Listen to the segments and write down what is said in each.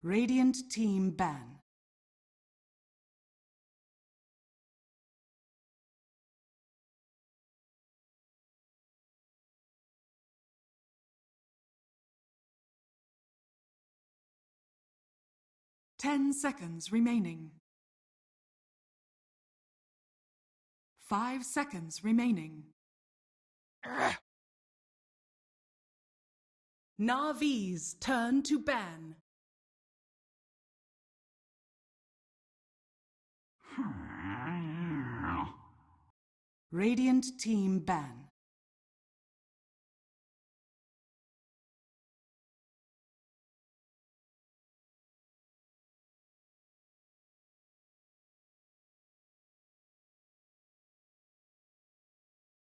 Radiant team ban. Ten seconds remaining. 5 seconds remaining. Navi's turn to ban. Radiant team ban.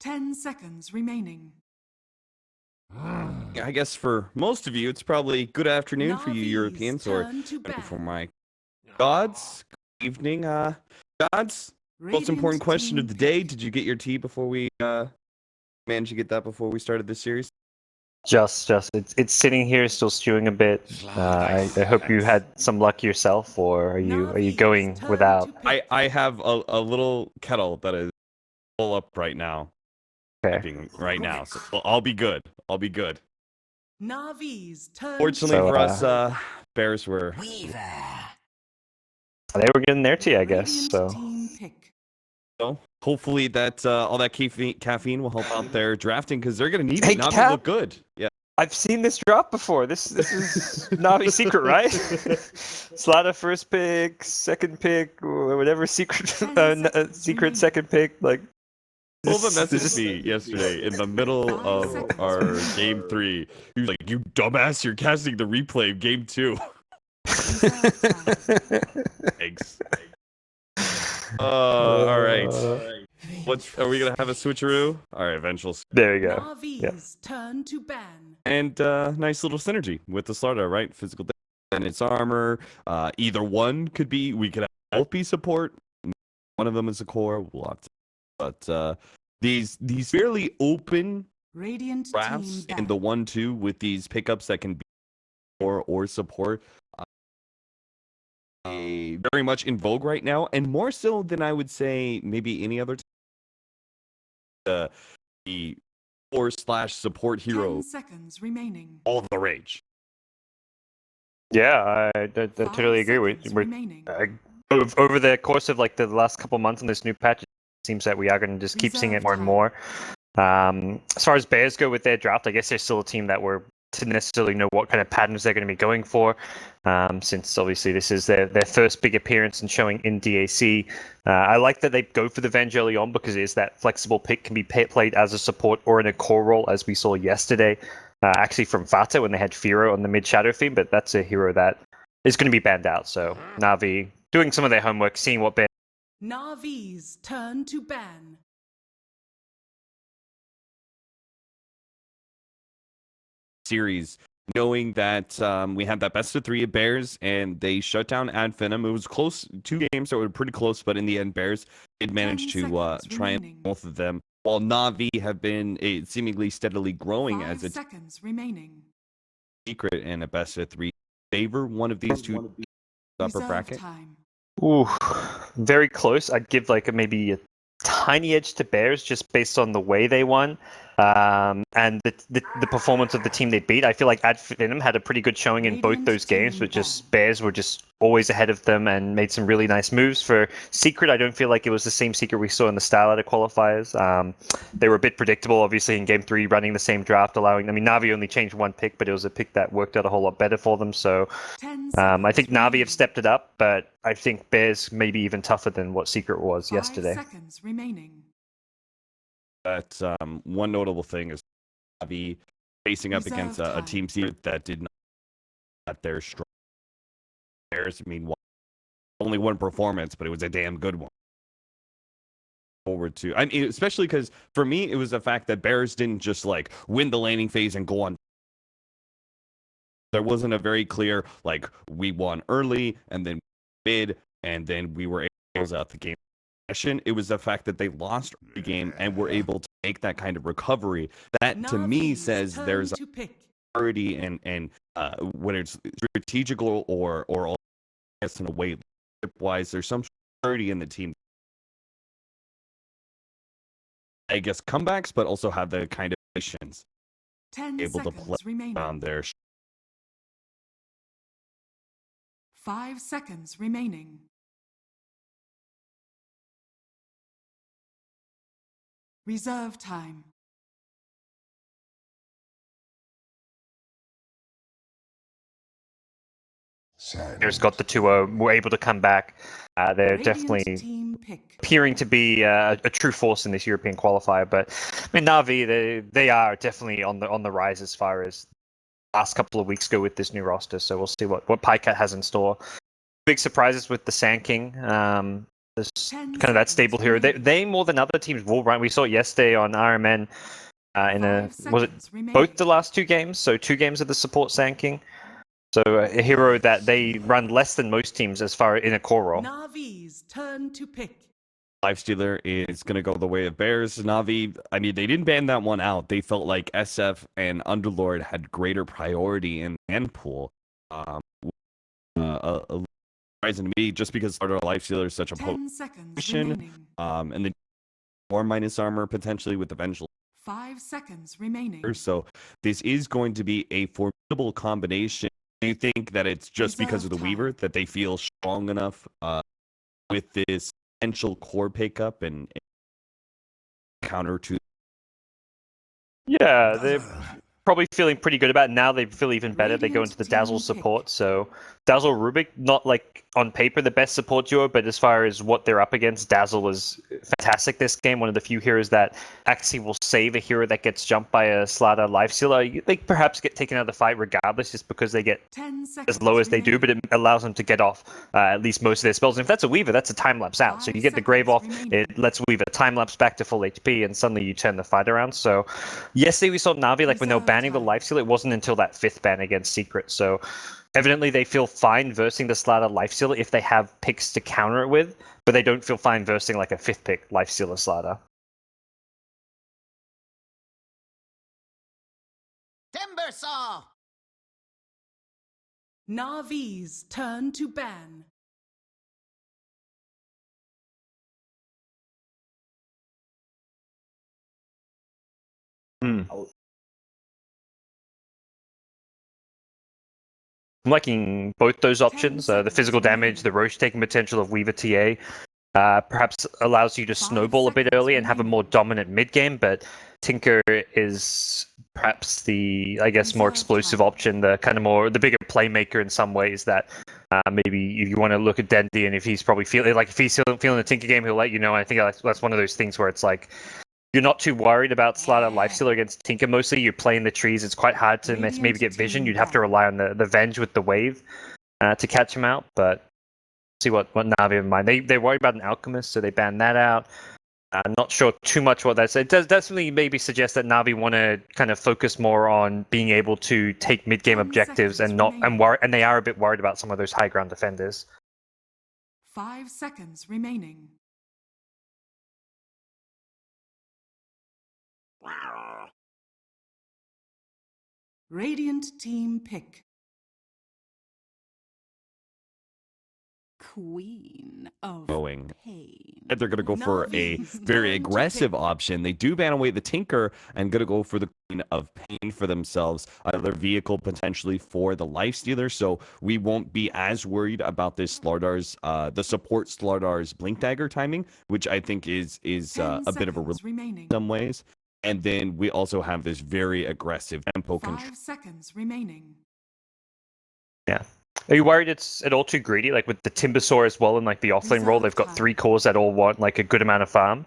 Ten seconds remaining. I guess for most of you, it's probably good afternoon for you Navi's Europeans, or turn to for ban. my gods, good evening. Gods, most important Radiant question team of the day. pick. Did you get your tea before we managed to get that before we started this series? Just it's sitting here still stewing a bit. I hope you had some luck yourself, or are you Navi's going turn without? to pick. I have a little kettle that is full up right now. Okay. Right now, so I'll be good. I'll be good. Navi's turn. Fortunately So, for us, Bears were. They were getting their tea, I guess. Radiant So team pick. So hopefully that all that caffeine will help out their drafting because they're gonna need Hey, it. Not to Cap? look good. Yeah. I've seen this drop before. This is Navi's secret, right? Slaughter first pick, second pick, or whatever secret secret second pick. Like Silva this messaged is me yesterday in the middle of our game 3. He was like, "You dumbass! You're casting the replay of game 2." Thanks. All right. Are we gonna have a switcheroo? All right, eventual. There you go. Navi's turn to ban. And nice little synergy with the Slardar, right? Physical and its armor. Either one could be. We could both be support. One of them is a core. We'll have to. But these fairly open Radiant drafts team in the 1-2 with these pickups that can be or support. Very much in vogue right now, and more so than I would say maybe any other time. The /support hero. 10 seconds remaining. All the rage. Yeah, I totally agree. Over the course of like the last couple months on this new patch, it seems that we are going to just keep seeing it more and more. As far as Bears go with their draft, I guess they're still a team that we're to necessarily know what kind of patterns they're going to be going for, since obviously this is their first big appearance and showing in DAC. I like that they go for the Venge early on because it is that flexible pick, can be played as a support or in a core role, as we saw yesterday, actually from Fata when they had Firo on the mid shadow theme, but that's a hero that is going to be banned out. So Na'Vi doing some of their homework, seeing what Navi's turn to ban. Series, knowing that we had that best of 3 of Bears and they shut down Ad Venom. It was close, 2 games that were pretty close, but in the end Bears did manage to try and both of them, while Na'Vi have been seemingly steadily growing as a seconds remaining. Secret and a best of 3 favor one of these two upper bracket. Ooh, very close. I'd give like maybe a tiny edge to Bears just based on the way they won. And the performance of the team they beat. I feel like Ad Venom had a pretty good showing in both those games, but just Bears were just always ahead of them and made some really nice moves. For Secret, I don't feel like it was the same Secret we saw in the style ladder qualifiers. They were a bit predictable, obviously, in Game 3, running the same draft, Na'Vi only changed one pick, but it was a pick that worked out a whole lot better for them. So I think Na'Vi have stepped it up, but I think Bears may be even tougher than what Secret was yesterday. 5 seconds remaining. But one notable thing is Na'Vi facing up against a team Secret that did not at their strong Bears. I mean, only one performance, but it was a damn good one. Forward to, I mean, especially because for me, it was the fact that Bears didn't just like win the laning phase and go on. There wasn't a very clear like we won early and then mid and then we were able to close out the game. It was the fact that they lost the game and were able to make that kind of recovery. That to me says there's priority and whether it's strategical or all in a way wise, there's some priority in the team. I guess comebacks, but also have the kind of patience 10 able to seconds play remaining. their 5 seconds remaining. Reserve time. Here's got the 2-0, were able to come back. They're Radiant definitely team pick. appearing to be a true force in this European qualifier. But I mean, Na'Vi, they are definitely on the rise as far as last couple of weeks go with this new roster. So we'll see what PyCat has in store. Big surprises with the Sand King. This kind of that stable hero. They more than other teams will run. We saw it yesterday on RMN. Was it both the last 2 games? So 2 games of the support Sand King. So a hero that they run less than most teams as far in a core role. Navi's turn to pick. Lifestealer is going to go the way of Bears. Na'Vi, I mean, they didn't ban that one out. They felt like SF and Underlord had greater priority in the end pool. Surprising to me, just because Starter Lifestealer is such a 10 seconds remaining. and then more minus armor potentially with eventual 5 seconds remaining. So this is going to be a formidable combination. Do you think that it's just because of the Weaver that they feel strong enough with this potential core pickup and counter to? Yeah, they're probably feeling pretty good about it. Now they feel even better. They go into the Dazzle support. So Dazzle Rubik, not like on paper the best support duo, but as far as what they're up against, Dazzle was fantastic this game. One of the few heroes that actually will save a hero that gets jumped by a Slaughter Lifestealer. They perhaps get taken out of the fight regardless, just because they get as low as they do, but it allows them to get off at least most of their spells. And if that's a Weaver, that's a time lapse out. So you get the Grave off, it lets Weaver time lapse back to full HP, and suddenly you turn the fight around. So yesterday we saw Na'Vi, like when they were banning the Lifestealer, it wasn't until that 5th ban against Secret. So evidently they feel fine versing the Slaughter Lifestealer if they have picks to counter it with, but they don't feel fine versing like a 5th pick Lifestealer Slaughter. Timber Saw! Navi's turn to ban. I'm liking both those options. The physical damage, the Roche taking potential of Weaver TA, perhaps allows you to snowball a bit early and have a more dominant mid game, but Tinker is perhaps the, I guess, more explosive option, the kind of more, the bigger playmaker in some ways that maybe if you want to look at Dendy and if he's probably feeling the Tinker game, he'll let you know. I think that's one of those things where it's like, you're not too worried about Slaughter Lifestealer against Tinker. Mostly you're playing the trees. It's quite hard to maybe get vision. You'd have to rely on the Venge with the wave to catch him out. But see what Na'Vi have in mind. They're worried about an Alchemist, so they banned that out. I'm not sure too much what that says. It does definitely maybe suggest that Na'Vi want to kind of focus more on being able to take mid-game objectives and they are a bit worried about some of those high ground defenders. 5 seconds remaining. Radiant team pick. Queen of Pain. They're going to go for a very aggressive option. They do ban away the Tinker and going to go for the Queen of Pain for themselves. Their vehicle potentially for the Lifestealer. So we won't be as worried about this Slardar's, the support Slardar's Blink Dagger timing, which I think is a bit of a relief in some ways. And then we also have this very aggressive tempo control. 5 seconds remaining. Yeah. Are you worried it's at all too greedy? Like with the Timbersaw as well and like the offlane role, they've got 3 cores that all want like a good amount of farm.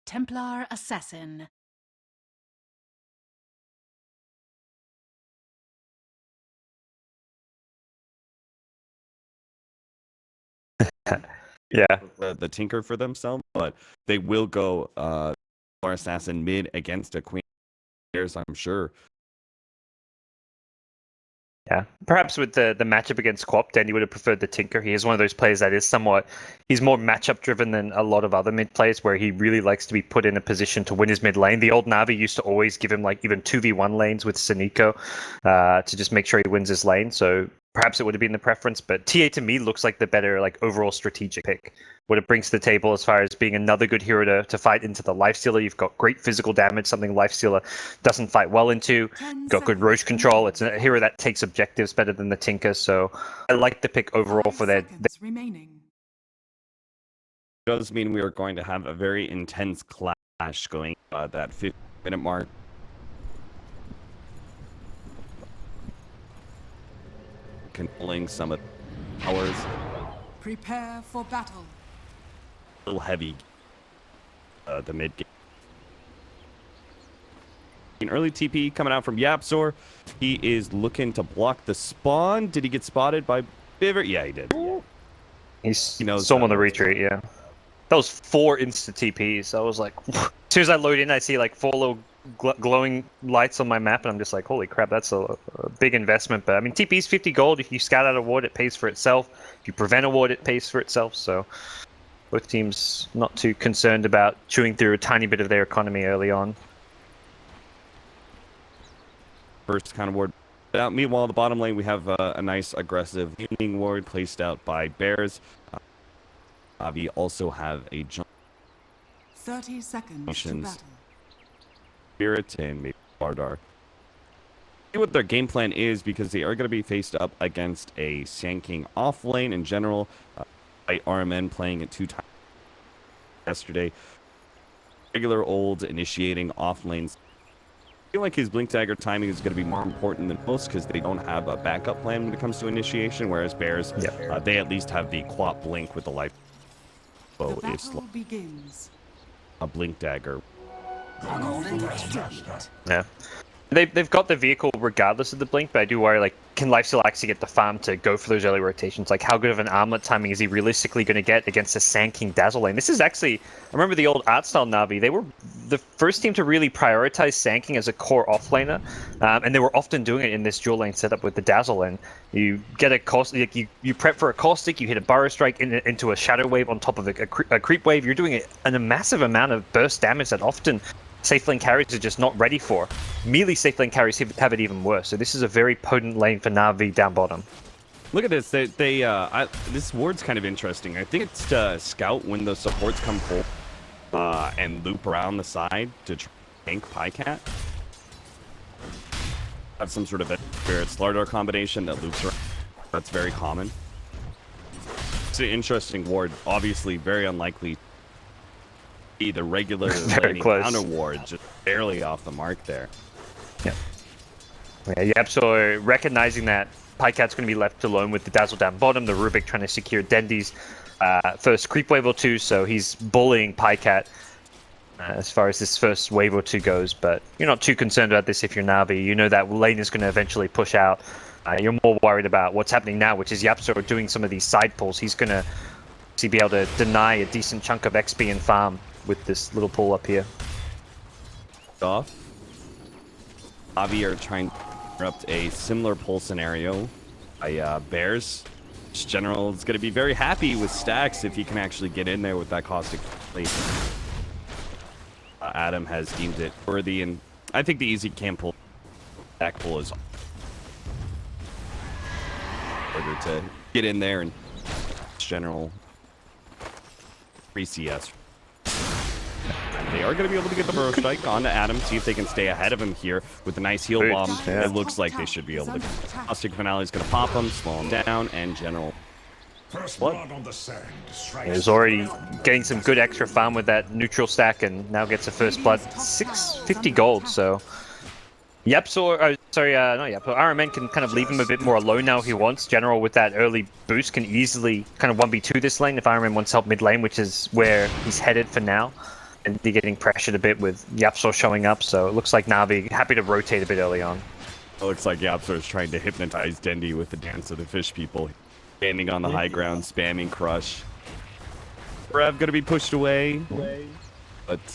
Templar Assassin. Yeah. the Tinker for themselves, but they will go Templar Assassin mid against a Queen Bears, I'm sure. Yeah, perhaps with the matchup against Quap, Dandy would have preferred the Tinker. He is one of those players that is he's more matchup driven than a lot of other mid players, where he really likes to be put in a position to win his mid lane. The old Navi used to always give him like even 2v1 lanes with Sanico to just make sure he wins his lane. So perhaps it would have been the preference, but TA to me looks like the better like overall strategic pick. What it brings to the table as far as being another good hero to fight into the Lifestealer. You've got great physical damage, something Lifestealer doesn't fight well into. You've got good Roche control. It's a hero that takes objectives better than the Tinker, so I like the pick overall for that. Remaining. Does mean we are going to have a very intense clash going that 50-minute mark. Controlling some of the powers. Prepare for battle. A little heavy. The mid game. An early TP coming out from Yapzor. He is looking to block the spawn. Did he get spotted by Biver? Yeah, he did. He saw him on the retreat, yeah. That was 4 insta TPs. I was like, as soon as I load in, I see like 4 little glowing lights on my map, and I'm just like, holy crap, that's a big investment. But I mean, TP is 50 gold. If you scout out a ward, it pays for itself. If you prevent a ward, it pays for itself. So both teams not too concerned about chewing through a tiny bit of their economy early on. First kind of ward. Meanwhile, the bottom lane, we have a nice aggressive evening ward placed out by Bears. We also have a 30 seconds to battle. Spirit and maybe Bardar. See what their game plan is, because they are going to be faced up against a Sand King off lane in general. By RMN playing it 2 times yesterday. Regular old initiating off lanes. I feel like his Blink Dagger timing is going to be more important than most, because they don't have a backup plan when it comes to initiation, whereas Bears, they at least have the Quap Blink with the life. So it's begins. a Blink Dagger. Yeah. They've got the vehicle regardless of the blink, but I do worry, like, can Lifesteal actually get the farm to go for those early rotations? Like, how good of an armlet timing is he realistically going to get against a Sand King Dazzle lane? This is actually, I remember the old art style Navi, they were the first team to really prioritize Sand King as a core offlaner, and they were often doing it in this dual lane setup with the Dazzle lane. You get a caustic, you prep for a caustic, you hit a burrow strike into a shadow wave on top of a creep wave. You're doing a massive amount of burst damage that often safe lane carries are just not ready for. Melee safe lane carries have it even worse. So this is a very potent lane for Na'Vi down bottom. Look at this. This ward's kind of interesting. I think it's to scout when the supports come full and loop around the side to tank Pycat. Have some sort of a Spirit Slardar combination that loops around. That's very common. It's an interesting ward. Obviously, very unlikely. The regular counter ward, just barely off the mark there. Yeah, so recognizing that Pycat's going to be left alone with the Dazzle down bottom, the Rubik trying to secure Dendy's first creep wave or 2, so he's bullying Pycat as far as this first wave or 2 goes, but you're not too concerned about this if you're Navi. You know that lane is going to eventually push out. You're more worried about what's happening now, which is Yapzor doing some of these side pulls. He's going to be able to deny a decent chunk of XP and farm with this little pull up here. Avi are trying to interrupt a similar pull scenario by Bears. General is going to be very happy with stacks if he can actually get in there with that caustic plate. Adam has deemed it worthy, and I think the easy camp pull, back pull is harder to get in there, and General 3 CS. They are going to be able to get the burrow strike onto Adam, see if they can stay ahead of him here with a nice heal bomb. Yeah. It looks like they should be able to. Caustic Finale is going to pop him, slow him down, and General. He's already getting some good extra farm with that neutral stack, and now gets a first blood. 650 gold, so RMN can kind of leave him a bit more alone now if he wants. General with that early boost can easily kind of 1v2 this lane if RMN wants help mid lane, which is where he's headed for now. And they're getting pressured a bit with Yapzor showing up, so it looks like Na'Vi happy to rotate a bit early on. It looks like Yapzor is trying to hypnotize Dendy with the Dance of the Fish people. Standing on the high ground, spamming Crush. Rev gonna be pushed away. But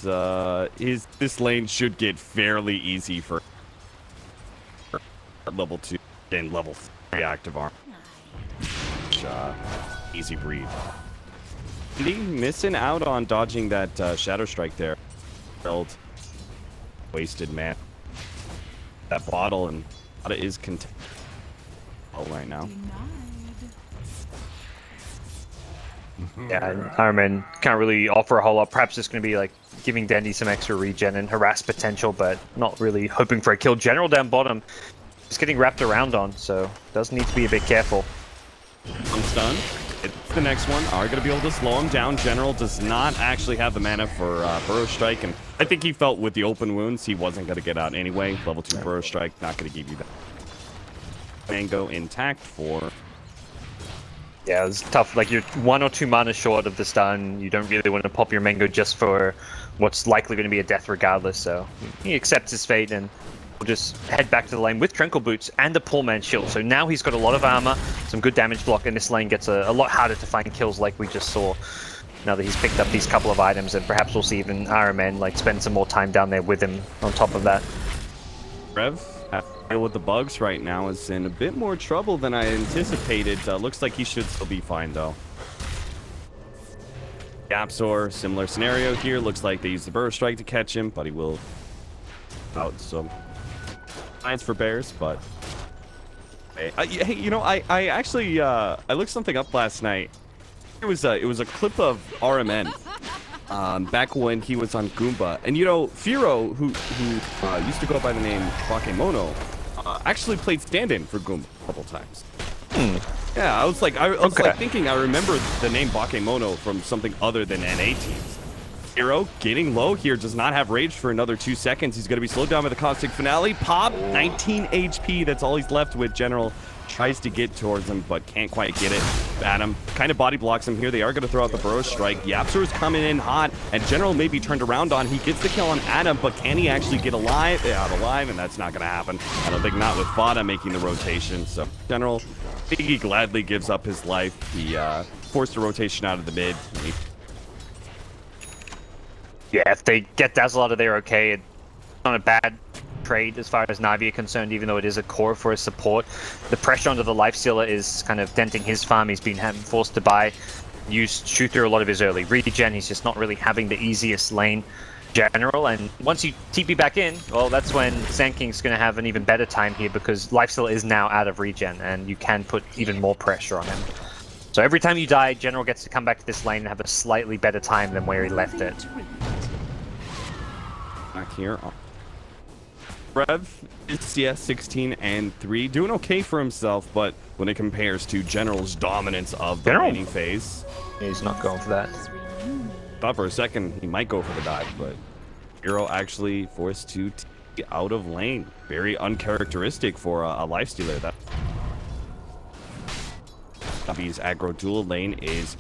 this lane should get fairly easy for level 2 and level 3 active arm. Easy breed. Did he missing out on dodging that Shadow Strike there? Wasted, man. That bottle and it is contained right now. Yeah, and Iron Man can't really offer a whole lot. Perhaps it's going to be like giving Dandy some extra regen and harass potential, but not really hoping for a kill. General down bottom is getting wrapped around on, so does need to be a bit careful. I'm stunned. It's the next one. Are going to be able to slow him down. General does not actually have the mana for Burrow Strike, and I think he felt with the open wounds he wasn't going to get out anyway. Level 2 Burrow Strike, not going to give you that. Mango intact for... Yeah, it's tough. Like, you're 1 or 2 mana short of the stun. You don't really want to pop your Mango just for what's likely going to be a death regardless, so he accepts his fate and will just head back to the lane with Tranquil Boots and the Pullman Shield. So now he's got a lot of armor, some good damage block, and this lane gets a lot harder to find kills like we just saw. Now that he's picked up these couple of items, and perhaps we'll see even Iron Man like spend some more time down there with him on top of that. Rev, with the bugs right now, is in a bit more trouble than I anticipated. Looks like he should still be fine though. Gapsor, similar scenario here. Looks like they use the Burrow Strike to catch him, but he will out some science for bears. But hey, you know, I actually I looked something up last night. It was a clip of RMN back when he was on Goomba, and you know, Firo, who used to go by the name Bakemono, actually played stand-in for Goomba a couple times. Yeah, I was like thinking I remember the name Bakemono from something other than NA teams. Firo getting low here, does not have rage for another 2 seconds. He's going to be slowed down by the Caustic Finale. Pop, 19 HP, that's all he's left with. General tries to get towards him, but can't quite get it. Adam kind of body blocks him here. They are going to throw out the Burrow Strike. Yapsor's coming in hot, and General may be turned around on. He gets the kill on Adam, but can he actually get alive? Out alive, and that's not going to happen. I don't think not with Vada making the rotation. So General, I think he gladly gives up his life. He forced a rotation out of the mid. Yeah, if they get Dazzle out of there, okay. It's not a bad trade as far as Na'Vi are concerned, even though it is a core for his support. The pressure onto the Lifestealer is kind of denting his farm. He's been forced to shoot through a lot of his early regen. He's just not really having the easiest lane general. And once you TP back in, well, that's when Sand King's going to have an even better time here, because Lifestealer is now out of regen, and you can put even more pressure on him. So every time you die, General gets to come back to this lane and have a slightly better time than where he left it. Back here. Rev is, yeah, 16 and 3, doing okay for himself, but when it compares to General's dominance of the laning phase, he's not going for that. Thought for a second he might go for the dive, but Hero actually forced to T out of lane. Very uncharacteristic for a lifestealer. That Navi's aggro dual lane is...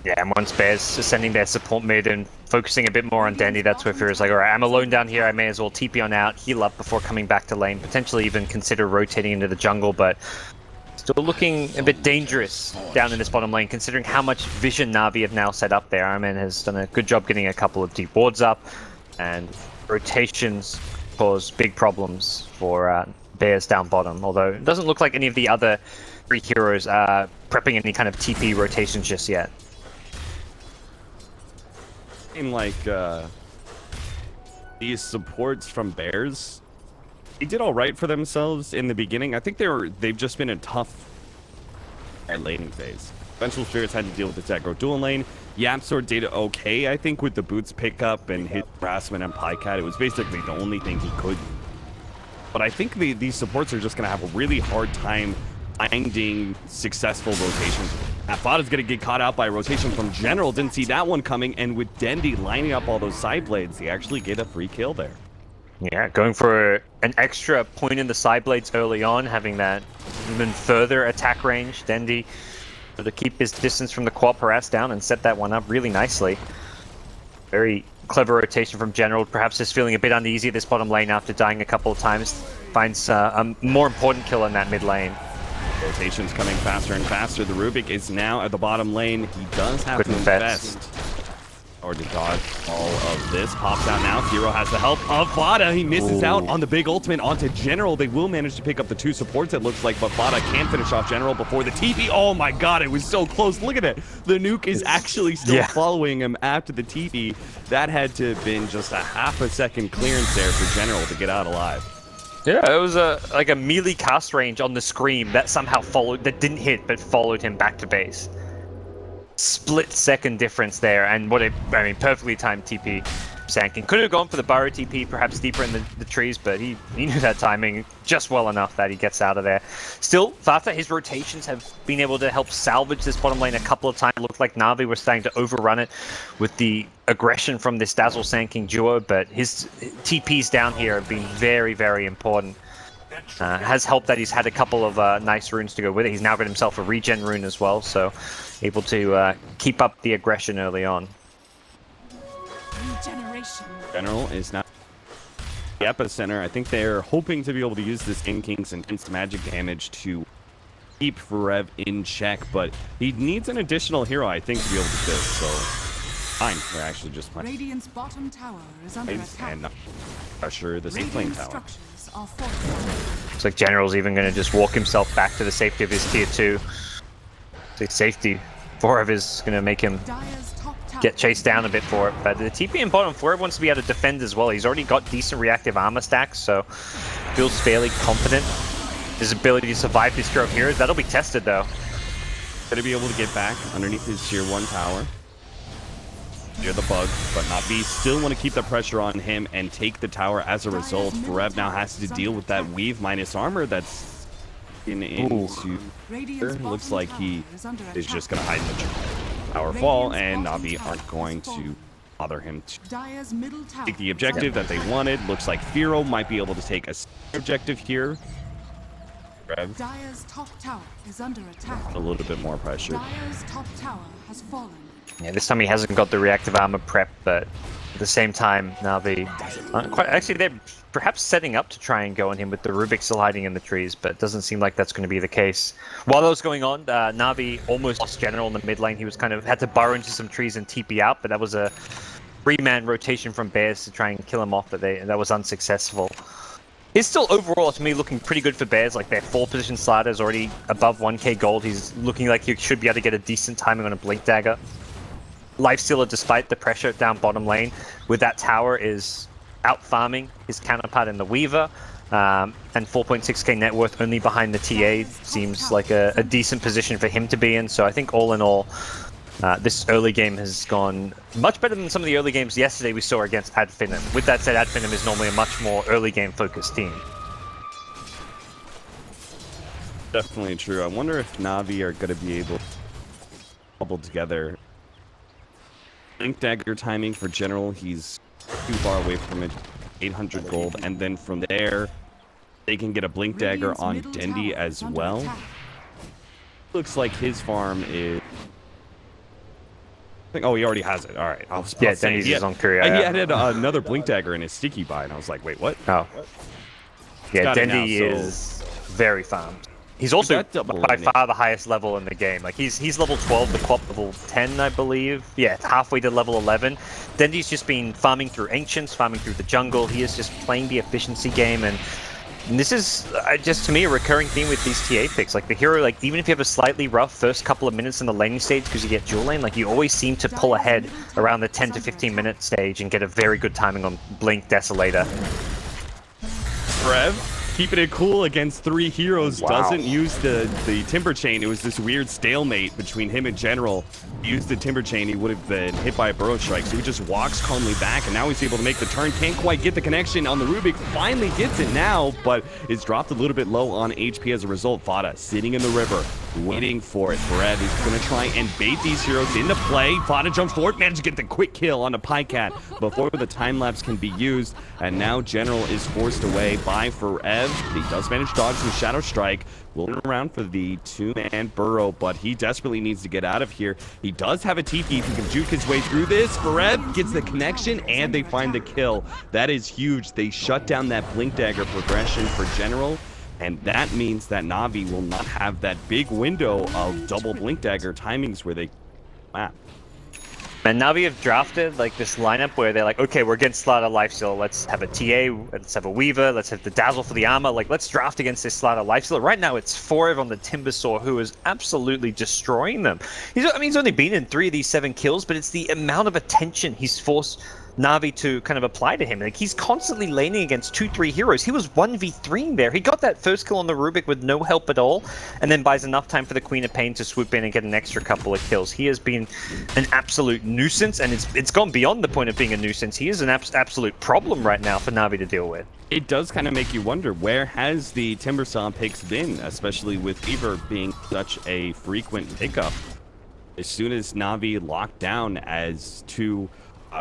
Yeah, and once Bears sending their support mid and focusing a bit more on Dandy, that's where Fear's like, alright, I'm alone down here, I may as well TP on out, heal up before coming back to lane, potentially even consider rotating into the jungle, but still looking a bit dangerous down in this bottom lane, considering how much vision Na'Vi have now set up there. Iron Man has done a good job getting a couple of deep wards up, and rotations cause big problems for Bears down bottom, although it doesn't look like any of the other 3 heroes are prepping any kind of TP rotations just yet. Seem like these supports from Bears, they did all right for themselves in the beginning. I think they've just been a tough laning phase. Vengeful Spirits had to deal with the aggro dual lane. Yapsor did okay, I think, with the boots pickup and his harassment and Pycat. It was basically the only thing he could. But I think these supports are just going to have a really hard time finding successful rotations. Vada's going to get caught out by a rotation from General. Didn't see that one coming, and with Dendy lining up all those side blades, he actually get a free kill there. Yeah, going for an extra point in the side blades early on, having that even further attack range. Dendy to keep his distance from the Quap harass down and set that one up really nicely. Very clever rotation from General, perhaps just feeling a bit uneasy at this bottom lane after dying a couple of times. Finds a more important kill in that mid lane. Rotation's coming faster and faster. The Rubik is now at the bottom lane. He does have Good to invest. Or to dodge all of this. Pops out now. Zero has the help of Vada. He misses out on the big ultimate onto General. They will manage to pick up the 2 supports, it looks like, but Vada can finish off General before the TP. Oh my god, it was so close. Look at it. The nuke is actually still following him after the TP. That had to have been just a half a second clearance there for General to get out alive. Yeah, it was like a melee cast range on the Scream that somehow followed, that didn't hit, but followed him back to base. Split-second difference there, and perfectly timed TP. Sankin could have gone for the burrow TP, perhaps deeper in the trees, but he knew that timing just well enough that he gets out of there. Still, Fata, his rotations have been able to help salvage this bottom lane a couple of times. It looked like Na'Vi was starting to overrun it with the aggression from this Dazzle Sanking duo, but his TPs down here have been very, very important. Has helped that he's had a couple of nice runes to go with it. He's now got himself a regen rune as well, so able to keep up the aggression early on. General is now the epicenter. I think they're hoping to be able to use this King's intense magic damage to keep Rev in check, but he needs an additional hero, I think, to be able to do this. So, fine, we're actually just playing. Radiant's bottom tower is under attack. And pressure the safe lane tower. Looks like General's even going to just walk himself back to the safety of his tier 2. The safety Forever is going to make him get chased down a bit for it. But the TP in bottom, Forever wants to be able to defend as well. He's already got decent reactive armor stacks, so feels fairly confident. His ability to survive this hero of heroes, that'll be tested though. Going to be able to get back underneath his tier 1 tower. Near the bug, but Na'Vi still want to keep the pressure on him and take the tower as a result. Forev now has to deal with that weave minus armor that's into. Looks like he is just going to hide the tower fall, and Na'Vi aren't going to bother him to take the objective that they wanted. Looks like Firo might be able to take a objective here. Dire's top tower is under attack. A little bit more pressure. Dire's top tower has fallen. Yeah, this time he hasn't got the reactive armor prep, but at the same time, Na'Vi actually they're perhaps setting up to try and go on him with the Rubik still hiding in the trees, but it doesn't seem like that's going to be the case. While that was going on, Na'Vi almost lost General in the mid lane. He was had to burrow into some trees and TP out, but that was a 3-man rotation from Bears to try and kill him off, but that was unsuccessful. It's still overall, to me, looking pretty good for Bears. Like, their 4-position slider is already above 1k gold. He's looking like he should be able to get a decent timing on a Blink Dagger. Lifestealer, despite the pressure down bottom lane, with that tower, is out-farming his counterpart in the Weaver. And 4.6k net worth only behind the TA seems like a decent position for him to be in. So I think all in all, this early game has gone much better than some of the early games yesterday we saw against Adfinem. With that said, Adfinem is normally a much more early game focused team. Definitely true. I wonder if Na'Vi are going to be able to cobble together. Blink Dagger timing for General, he's too far away from it, 800 gold, and then from there, they can get a Blink Dagger on Dendi as well. Looks like his farm is... Oh, he already has it. All right. I was yeah, Dendi's is on Korea. He had another Blink Dagger in his sticky buy, and I was like, wait, what? Oh. Yeah, Dendi is very farmed. He's also by far the highest level in the game. Like he's level 12, the Quap level 10, I believe. Yeah, halfway to level 11. Dendi's just been farming through Ancients, farming through the jungle. He is just playing the efficiency game, and this is just to me a recurring theme with these TA picks. Like the hero, like even if you have a slightly rough first couple of minutes in the laning stage because you get dual lane, like you always seem to pull ahead around the 10 to 15 minute stage and get a very good timing on Blink Desolator. Rev, keeping it cool against 3 heroes, doesn't use the Timber Chain. It was this weird stalemate between him and General. He used the Timber Chain, he would have been hit by a Burrow Strike, so he just walks calmly back, and now he's able to make the turn. Can't quite get the connection on the Rubik. Finally gets it now, but it's dropped a little bit low on HP as a result. Vada sitting in the river, waiting for it. Brad is going to try and bait these heroes into play. Vada jumps forward, managed to get the quick kill on the Pycat before the time-lapse can be used, and now General is forced away by Forev. He does manage to dodge some Shadow Strike. Will run around for the 2-man burrow, but he desperately needs to get out of here. He does have a TP if he can juke his way through this. Forev gets the connection, and they find the kill. That is huge. They shut down that Blink Dagger progression for General. And that means that Na'Vi will not have that big window of double Blink Dagger timings where they map. And Na'Vi have drafted like this lineup where they're like, okay, we're against Slaughter Lifesteal. Let's have a TA, let's have a Weaver, let's have the Dazzle for the armor. Like, let's draft against this Slaughter Lifesteal. Right now, it's Forev on the Timbersaw, who is absolutely destroying them. He's only been in 3 of these 7 kills, but it's the amount of attention he's forced Na'Vi to kind of apply to him. Like, he's constantly laning against 2-3 heroes. He was 1v3ing there. He got that first kill on the Rubik with no help at all, and then buys enough time for the Queen of Pain to swoop in and get an extra couple of kills. He has been an absolute nuisance, and it's gone beyond the point of being a nuisance. He is an absolute problem right now for Na'Vi to deal with. It does kind of make you wonder, where has the Timbersaw picks been, especially with Weaver being such a frequent pickup? As soon as Na'Vi locked down as two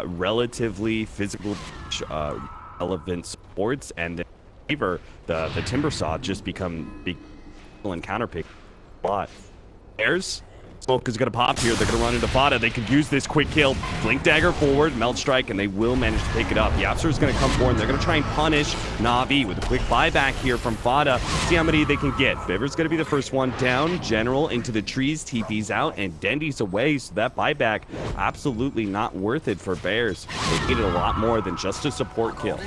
relatively physical relevant sports, and the Weaver, the Timbersaw just become big and counterpick a lot. Bears, smoke is gonna pop here. They're gonna run into Fada. They could use this quick kill. Blink Dagger forward, Melt Strike, and they will manage to pick it up. Yapster is gonna come forward, and they're gonna try and punish Na'Vi with a quick buyback here from Fada. See how many they can get. Viver's gonna be the first one down. General into the trees, TP's out, and Dendy's away. So that buyback, absolutely not worth it for Bears. They needed a lot more than just a support kill.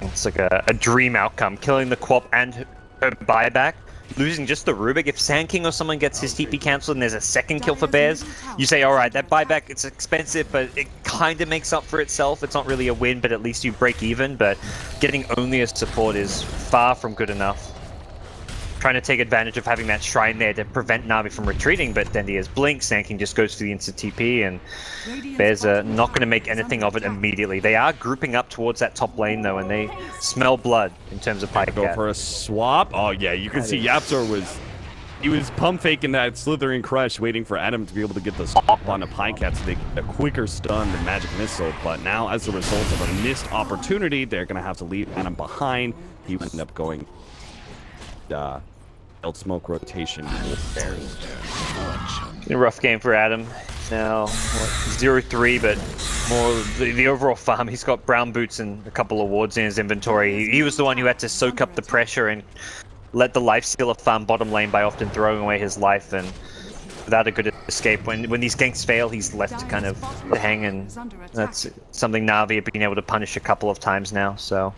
It's like a dream outcome, killing the Quap and her buyback. Losing just the Rubik. If Sand King or someone gets his TP cancelled and there's a second kill for Bears, you say, all right, that buyback, it's expensive, but it kind of makes up for itself. It's not really a win, but at least you break even. But getting only a support is far from good enough. Trying to take advantage of having that shrine there to prevent Na'Vi from retreating, but then he has Blink. Sand King just goes for the instant TP, and Bears are not going to make anything of it immediately. They are grouping up towards that top lane, though, and they smell blood in terms of Pike. Go for a swap. Oh, yeah, you can see Yapster was pump faking that Slithering Crush, waiting for Adam to be able to get the swap on a Pycat so they get a quicker stun than Magic Missile. But now, as a result of a missed opportunity, they're going to have to leave Adam behind. He would end up going smoke rotation with Bears. A rough game for Adam. Now 0-3, but more the overall farm. He's got brown boots and a couple of wards in his inventory. He was the one who had to soak up the pressure and let the Lifestealer farm bottom lane by often throwing away his life, and without a good escape. When these ganks fail, he's left to kind of hang, and that's something Na'Vi have been able to punish a couple of times now. So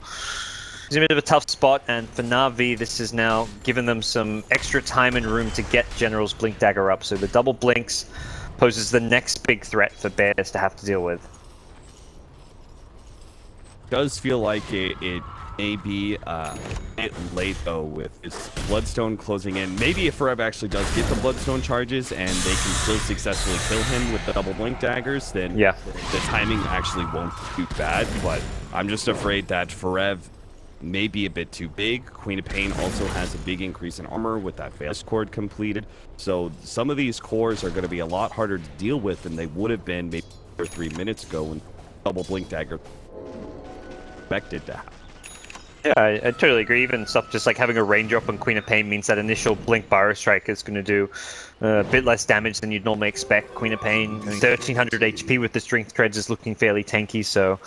he's in a bit of a tough spot, and for Na'Vi, this has now given them some extra time and room to get General's Blink Dagger up. So the double blinks poses the next big threat for Bears to have to deal with. Does feel like it may be a bit late, though, with his Bloodstone closing in. Maybe if Forev actually does get the Bloodstone charges and they can still successfully kill him with the double Blink Daggers, then yeah, the timing actually won't be too bad. But I'm just afraid that Forev may be a bit too big. Queen of Pain also has a big increase in armor with that Veil Cord completed. So some of these cores are going to be a lot harder to deal with than they would have been maybe 2 or 3 minutes ago when double Blink Dagger expected to happen. Yeah, I totally agree. Even stuff just like having a range drop on Queen of Pain means that initial Blink Burrow Strike is going to do a bit less damage than you'd normally expect. Queen of Pain, 1300 HP with the Strength Treads is looking fairly tanky, so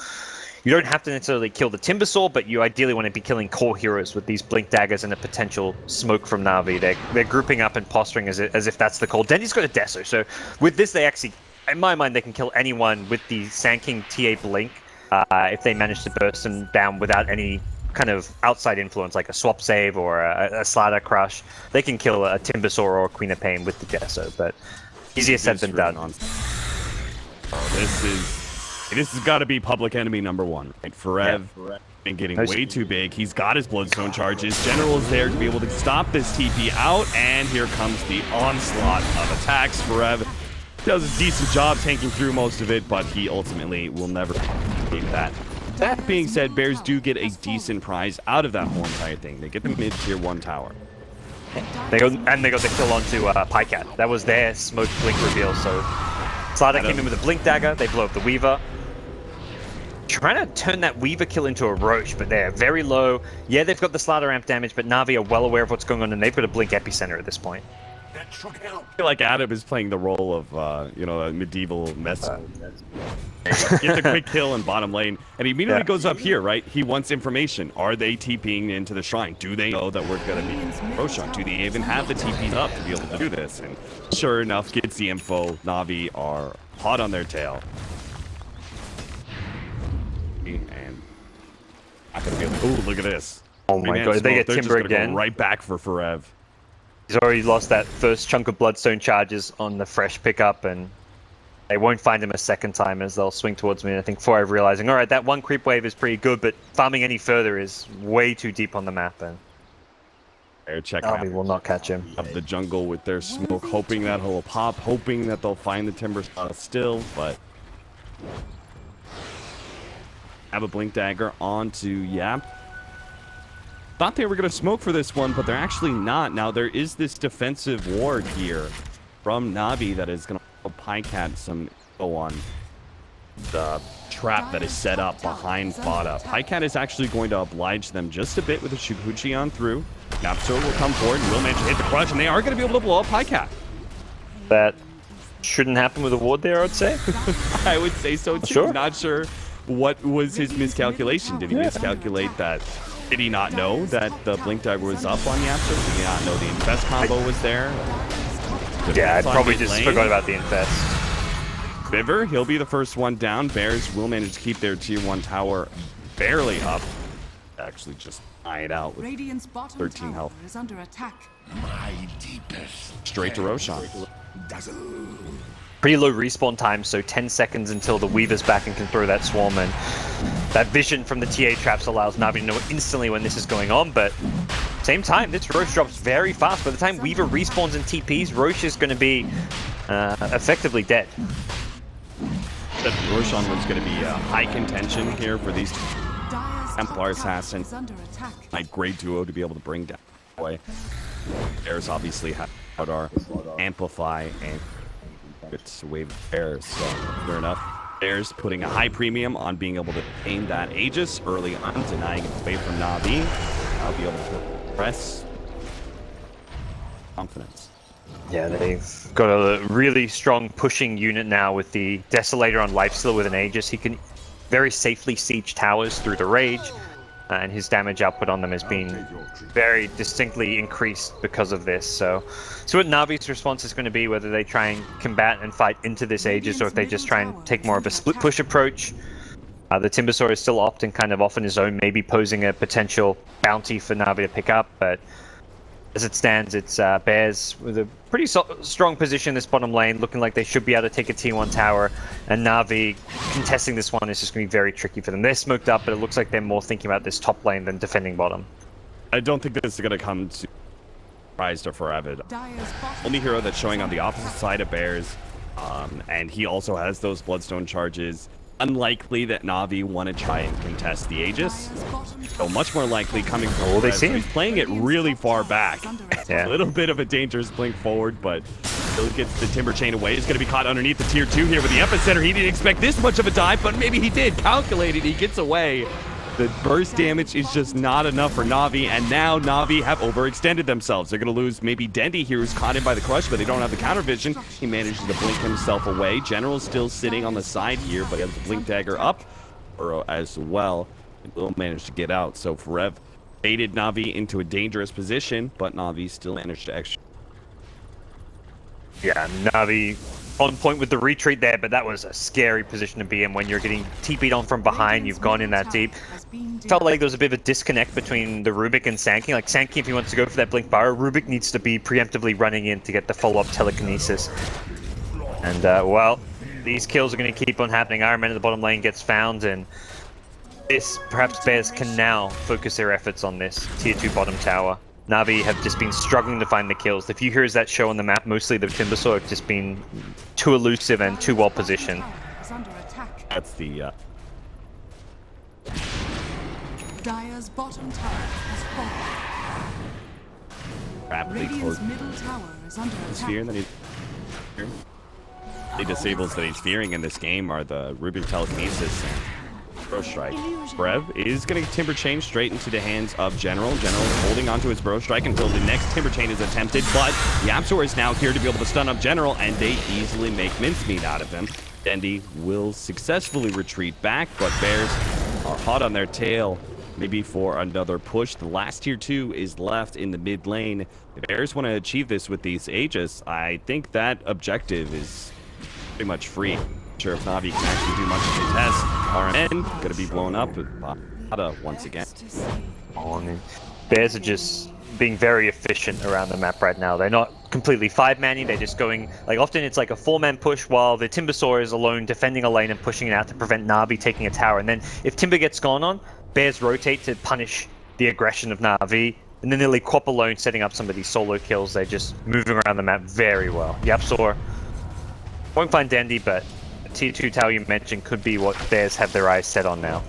you don't have to necessarily kill the Timbersaw, but you ideally want to be killing core heroes with these Blink Daggers and a potential smoke from Na'Vi. They're grouping up and posturing as if that's the call. Dendy's got a Deso, so with this they actually, in my mind, they can kill anyone with the Sand King TA Blink if they manage to burst them down without any kind of outside influence, like a swap save or a Slaughter Crush. They can kill a Timbersaw or a Queen of Pain with the Deso, but easier said than done. Oh, this has got to be public enemy number 1, right? Forev been getting way too big. He's got his Bloodstone charges. General is there to be able to stop this TP out, and here comes the onslaught of attacks. Forev does a decent job tanking through most of it, but he ultimately will never get that. That being said, Bears do get a decent prize out of that whole entire thing. They get the mid-tier 1 tower. They got the kill onto Pycat. That was their smoke blink reveal, so Slaughter came in with a Blink Dagger. They blow up the Weaver. Trying to turn that Weaver kill into a Roche, but they're very low. Yeah, they've got the Slaughter amp damage, but Na'Vi are well aware of what's going on, and they've got a Blink Epicenter at this point. I feel like Adam is playing the role of, you know, a medieval messer. Gets a quick kill in bottom lane, and he immediately goes up here, right? He wants information. Are they TPing into the shrine? Do they know that we're going to be Roshan? Do they even have the TPs up to be able to do this? And sure enough, gets the info. Na'Vi are hot on their tail. And not going to be able to... Ooh, look at this. Oh my god, they get Timber again. Go right back for Forev. He's already lost that first chunk of Bloodstone charges on the fresh pickup, and they won't find him a second time as they'll swing towards me. And I think Forev realizing, alright, that one creep wave is pretty good, but farming any further is way too deep on the map. And Air check Na'Vi will not catch him. Up the jungle with their smoke, hoping that he'll pop, hoping that they'll find the Timber still, but... Have a Blink Dagger onto Yap. Thought they were going to smoke for this one, but they're actually not. Now, there is this defensive ward here from Na'Vi that is going to Pycat some info on the trap that is set up behind Bada. Pycat is actually going to oblige them just a bit with a Shukuchi on through. Napster will come forward and will manage to hit the crush, and they are going to be able to blow up Pycat. That shouldn't happen with a ward there, I'd say. I would say so, too. Sure. Not sure what was his miscalculation. Did he miscalculate that? Did he not know that the Blink Dagger was up on Yapster? Did he not know the Infest combo was there? Yeah, I probably just forgot about the Infest. Biver, he'll be the first one down. Bears will manage to keep their tier 1 tower barely up. Actually just eye it out with 13 health. Is under attack. Straight to Roshan. Pretty low respawn time, so 10 seconds until the Weaver's back and can throw that swarm, and that vision from the TA traps allows Na'Vi to know instantly when this is going on, but same time, this Roche drops very fast. By the time Weaver respawns and TPs, Roche is going to be effectively dead. That Roshan was going to be high contention here for these Templar Assassin, like great duo to be able to bring down. There's obviously how our Amplify and it's Wave of Bears, so fair enough. Bears putting a high premium on being able to aim that Aegis early on, denying it away from Na'Vi. I'll be able to press confidence. Yeah, they've got a really strong pushing unit now with the Desolator on Lifesteal with an Aegis. He can very safely siege towers through the Rage, and his damage output on them has been very distinctly increased because of this. So what Na'Vi's response is going to be, whether they try and combat and fight into this Aegis, or if they just try and take more of a split push approach. The Timbersaw is still often kind of off on his own, maybe posing a potential bounty for Na'Vi to pick up, but as it stands, it's Bears with a pretty strong position in this bottom lane, looking like they should be able to take a T1 tower, and Na'Vi contesting this one is just going to be very tricky for them. They're smoked up, but it looks like they're more thinking about this top lane than defending bottom. I don't think this is going to come to surprise to Forever. Only hero that's showing on the opposite side of Bears, and he also has those Bloodstone charges. Unlikely that Na'Vi want to try and contest the Aegis. So much more likely coming from they see him. He's playing it really far back. Yeah. A little bit of a dangerous blink forward, but still gets the Timber Chain away. He's going to be caught underneath the tier 2 here with the Epicenter. He didn't expect this much of a dive, but maybe he did. Calculated, he gets away. The burst damage is just not enough for Na'Vi, and now Na'Vi have overextended themselves. They're going to lose maybe Dendy here, who's caught in by the crush, but they don't have the counter vision. He manages to blink himself away. General's still sitting on the side here, but he has the Blink Dagger up as well. He will manage to get out. So Forev baited Na'Vi into a dangerous position, but Na'Vi still managed to extra. Yeah, Na'Vi on point with the retreat there, but that was a scary position to be in when you're getting TP'd on from behind. You've gone in that deep. Felt like there was a bit of a disconnect between the Rubik and Sankey. Like Sankey, if he wants to go for that Blink Bar, Rubik needs to be preemptively running in to get the follow-up telekinesis. And well, these kills are going to keep on happening. Iron Man in the bottom lane gets found, and this perhaps Bears can now focus their efforts on this tier 2 bottom tower. Na'Vi have just been struggling to find the kills. The few heroes that show on the map, mostly the Timbersaw, have just been too elusive and too well positioned. That's the Dire's bottom tower has fallen. rapidly Radiant's close middle tower is under sphere attack. that he disables that he's fearing in this game are the Rubik telekinesis. And Bro Strike. Brev is going to Timber Chain straight into the hands of General. General is holding onto his Bro Strike until the next Timber Chain is attempted, but YapzOr is now here to be able to stun up General, and they easily make mincemeat out of him. Dendi will successfully retreat back, but Bears are hot on their tail. Maybe for another push. The last tier 2 is left in the mid lane. The Bears want to achieve this with these Aegis. I think that objective is pretty much free. Not sure if Na'Vi can actually do much of the test. RMN going to be blown up with Dota once again. Bears are just being very efficient around the map right now. They're not completely 5-manning, they're just going, like often it's like a 4-man push while the Timbersaw is alone defending a lane and pushing it out to prevent Na'Vi taking a tower. And then if Timber gets gone on, Bears rotate to punish the aggression of Na'Vi, and then they leave Quap alone setting up some of these solo kills. They're just moving around the map very well. YapzOr won't find Dendi, but the tier 2 tower you mentioned could be what Bears have their eyes set on now.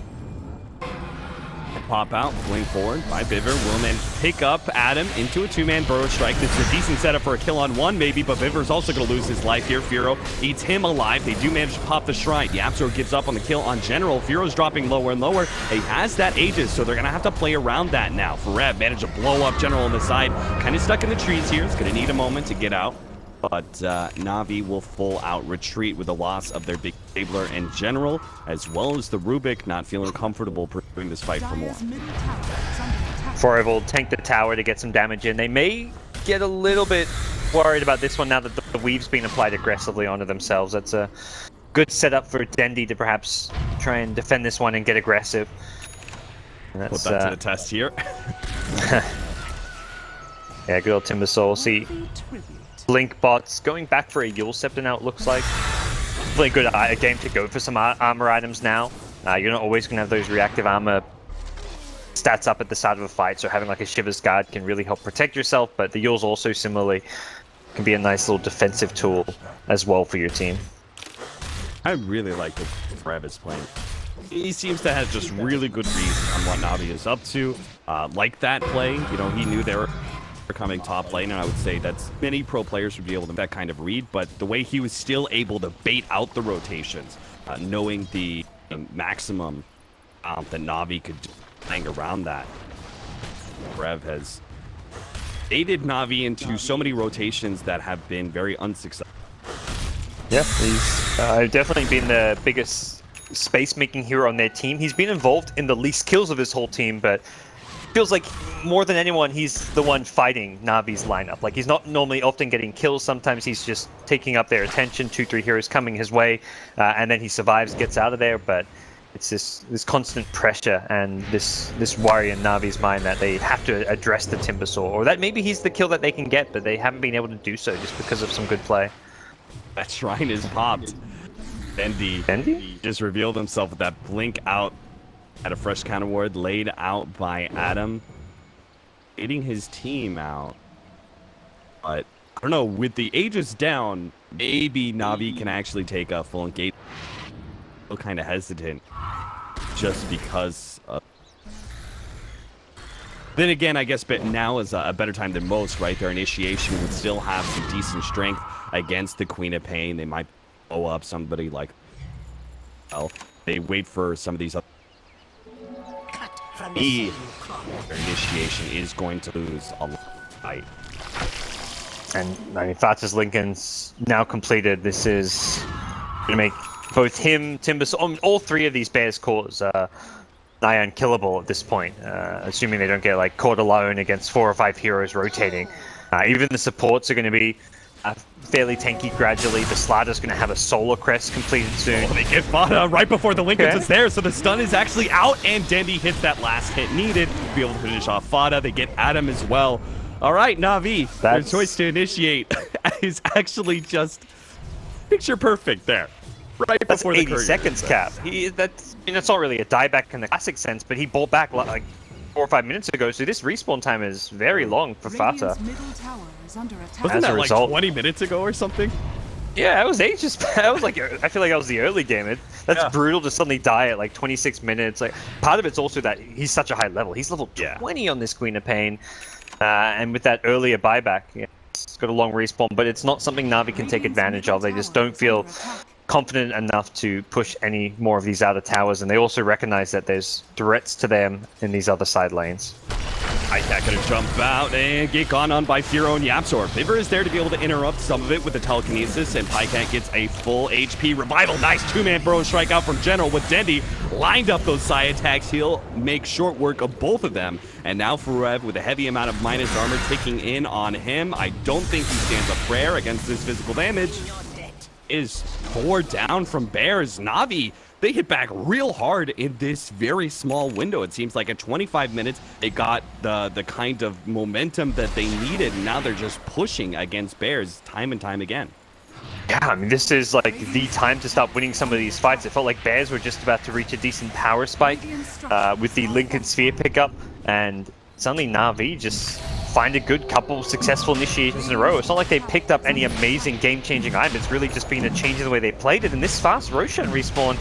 Pop out, fling forward by Biver. Will then pick up Adam into a 2-man Burrow Strike. This is a decent setup for a kill on 1 maybe, but Biver's also going to lose his life here. Firo eats him alive. They do manage to pop the Shrine. YapzOr gives up on the kill on General. Firo's dropping lower and lower. He has that Aegis, so they're going to have to play around that now. Fereb managed to blow up General on the side. Kind of stuck in the trees here. It's going to need a moment to get out. But Na'Vi will full out retreat with the loss of their big Stabler and General, as well as the Rubik not feeling comfortable pursuing this fight for more. Forever will tank the tower to get some damage in. They may get a little bit worried about this one now that the weave's been applied aggressively onto themselves. That's a good setup for Dendi to perhaps try and defend this one and get aggressive. And that's, put that to the test here. Yeah, good old Timbersaw. See, Blink bots going back for a Yule Scepter now, it looks like. Really good game to go for some armor items now. You're not always going to have those reactive armor stats up at the start of a fight, so having like a Shiver's Guard can really help protect yourself, but the Yules also similarly can be a nice little defensive tool as well for your team. I really like what Fereb is playing. He seems to have just really good reads on what Na'Vi is up to. Like that play, you know, he knew they were coming top lane, and I would say that's many pro players would be able to make that kind of read, but the way he was still able to bait out the rotations, knowing the maximum that Na'Vi could do, playing around that. Rev has aided Na'Vi into so many rotations that have been very unsuccessful. Yeah, he's definitely been the biggest space-making hero on their team. He's been involved in the least kills of his whole team, but feels like more than anyone, he's the one fighting Na'Vi's lineup. Like, he's not normally often getting kills. Sometimes he's just taking up their attention. 2-3 heroes coming his way, and then he survives, gets out of there. But it's this constant pressure and this worry in Na'Vi's mind that they have to address the Timbersaw, or that maybe he's the kill that they can get, but they haven't been able to do so just because of some good play. That Shrine is popped. Dendi just revealed himself with that blink out. At a fresh counter ward laid out by Adam, aiding his team out. But I don't know, with the Aegis down, maybe Na'Vi can actually take a full engage. Still kind of hesitant, just because. Then again, I guess, but now is a better time than most, right? Their initiation would still have some decent strength against the Queen of Pain. They might blow up somebody like. Well, they wait for some of these other. Their initiation is going to lose a fight. And I mean, Fatas Lincoln's now completed. This is going to make both him, Timbersaw, all three of these Bears cores nigh unkillable at this point, assuming they don't get like caught alone against 4 or 5 heroes rotating. Even the supports are going to be fairly tanky gradually. The Slatter's going to have a Solar Crest completed soon. They get Fada right before the Lincolns is there, so the stun is actually out, and Dendi hits that last hit needed to be able to finish off Fada. They get Adam as well. All right, Na'Vi, their choice to initiate is actually just picture perfect there. Right before the 80 seconds cap. That's not really a dieback in the classic sense, but he bought back like 4 or 5 minutes ago, so this respawn time is very long for Fata. Wasn't that like 20 minutes ago or something? Yeah, it was ages. That was like, I feel like that was the early game. That's brutal to suddenly die at like 26 minutes. Like, part of it's also that he's such a high level. He's level 20 on this Queen of Pain, and with that earlier buyback, it's got a long respawn. But it's not something Na'Vi can take advantage of. They just don't feel confident enough to push any more of these outer towers, and they also recognize that there's threats to them in these other side lanes. PyCat gonna jump out and get gone on by Firo and Yapzor. Viver is there to be able to interrupt some of it with the telekinesis, and PyCat gets a full HP revival. Nice two-man burrow strike out from General with Dendi lined up those side attacks. He'll make short work of both of them. And now Furev with a heavy amount of minus armor ticking in on him. I don't think he stands a prayer against this physical damage. Is 4 down from Bears. Na'Vi, they hit back real hard in this very small window. It seems like at 25 minutes, they got the kind of momentum that they needed. And now they're just pushing against Bears time and time again. Yeah, I mean, this is like the time to start winning some of these fights. It felt like Bears were just about to reach a decent power spike with the Lincoln Sphere pickup, and suddenly Na'Vi just find a good couple successful initiations in a row. It's not like they picked up any amazing game-changing item. It's really just been a change in the way they played it, and this fast Roshan respawn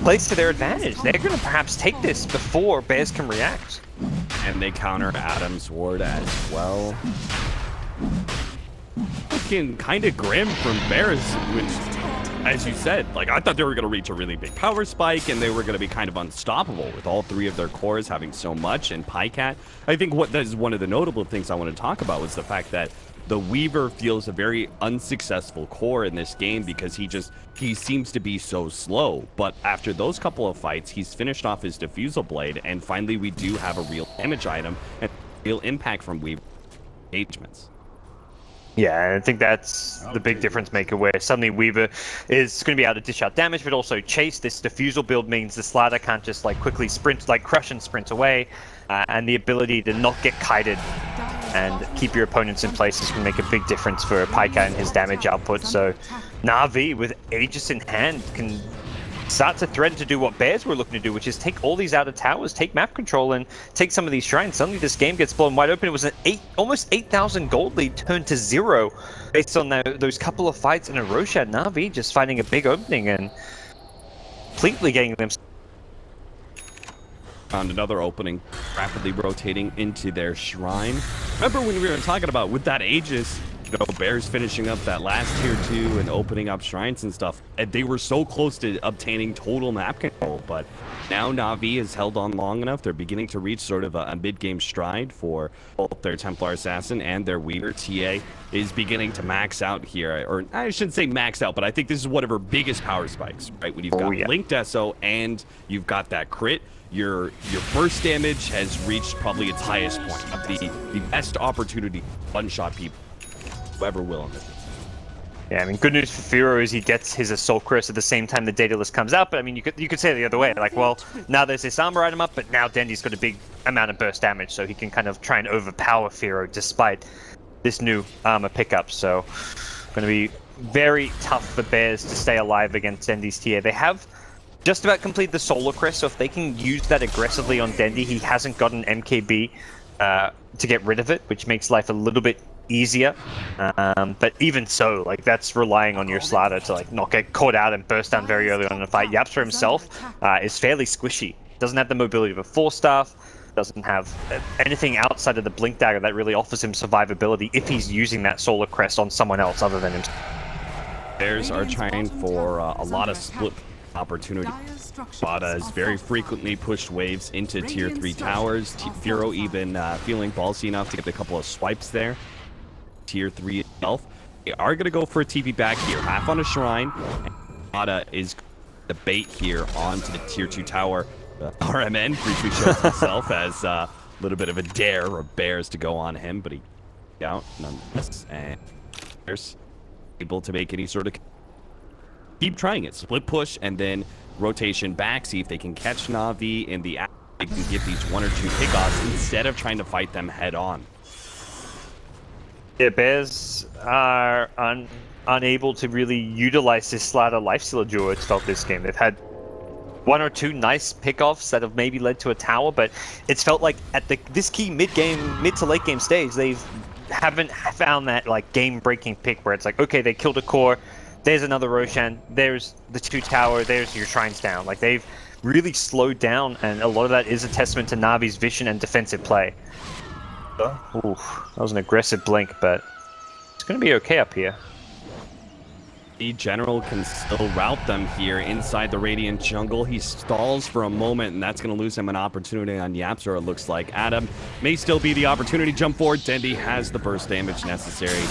plays to their advantage. They're going to perhaps take this before Bears can react. And they counter Adam's ward as well. Looking kind of grim from Bears, which, as you said, like, I thought they were going to reach a really big power spike and they were going to be kind of unstoppable with all 3 of their cores having so much. And PyCat, I think that is one of the notable things I want to talk about was the fact that the Weaver feels a very unsuccessful core in this game because he seems to be so slow. But after those couple of fights, he's finished off his Diffusal Blade, and finally we do have a real damage item and real impact from Weaver engagements. Yeah, I think that's the big difference maker, where suddenly Weaver is going to be able to dish out damage, but also chase. This Diffusal build means the slider can't just like quickly sprint, like crush and sprint away, and the ability to not get kited and keep your opponents in place is going to make a big difference for PyCat and his damage output. So Na'Vi, with Aegis in hand, can start to threaten to do what Bears were looking to do, which is take all these outer towers, take map control, and take some of these shrines. Suddenly this game gets blown wide open. It was an almost 8,000 gold lead turned to 0 based on those couple of fights in a row. Na'Vi just finding a big opening and completely getting them. Found another opening, rapidly rotating into their shrine. Remember when we were talking about with that Aegis, you know, Bears finishing up that last tier 2 and opening up shrines and stuff, and they were so close to obtaining total map control, but now Na'Vi has held on long enough. They're beginning to reach sort of a mid-game stride for both their Templar Assassin and their Weaver. TA is beginning to max out here, or I shouldn't say max out, but I think this is one of her biggest power spikes, right? When you've got Linked SO and you've got that crit, your burst damage has reached probably its highest point of the best opportunity to one-shot people. Whoever will. Yeah, I mean, good news for Firo is he gets his Assault Crest at the same time the data list comes out, but I mean, you could say it the other way, like, well, now there's this armor item up, but now Dendi's got a big amount of burst damage, so he can kind of try and overpower Firo despite this new armor pickup. So, going to be very tough for Bears to stay alive against Dendi's TA. They have just about completed the Solar Crest, so if they can use that aggressively on Dendi, he hasn't got an MKB to get rid of it, which makes life a little bit easier, but even so, like, that's relying on your slider to like not get caught out and burst down very early on in the fight. Yapzor himself is fairly squishy. Doesn't have the mobility of a 4-staff, doesn't have anything outside of the Blink Dagger that really offers him survivability if he's using that Solar Crest on someone else other than himself. Bears are trying for a lot of split opportunity. Dota has very frequently pushed waves into tier 3 towers. Firo even feeling ballsy enough to get a couple of swipes there. Tier 3 itself. They are going to go for a TP back here. Half on a shrine. Dota is the bait here onto the tier 2 tower. RMN briefly shows himself as a little bit of a dare for Bears to go on him, but he out nonetheless. And Bears able to make any sort of keep trying it. Split push and then rotation back. See if they can catch Na'Vi in the they can get these 1 or 2 pickoffs instead of trying to fight them head on. Yeah, Bears are unable to really utilize this slider lifestealer duo. It's felt this game. They've had 1 or 2 nice pickoffs that have maybe led to a tower, but it's felt like at this key mid to late game stage, they haven't found that like game-breaking pick where it's like, okay, they killed a core, there's another Roshan, there's the 2 tower, there's your shrines down. Like, they've really slowed down, and a lot of that is a testament to Na'Vi's vision and defensive play. Ooh, that was an aggressive blink, but it's going to be okay up here. The general can still route them here inside the Radiant jungle. He stalls for a moment, and that's going to lose him an opportunity on Yapzor, it looks like. Adam may still be the opportunity. Jump forward. Dendi has the burst damage necessary.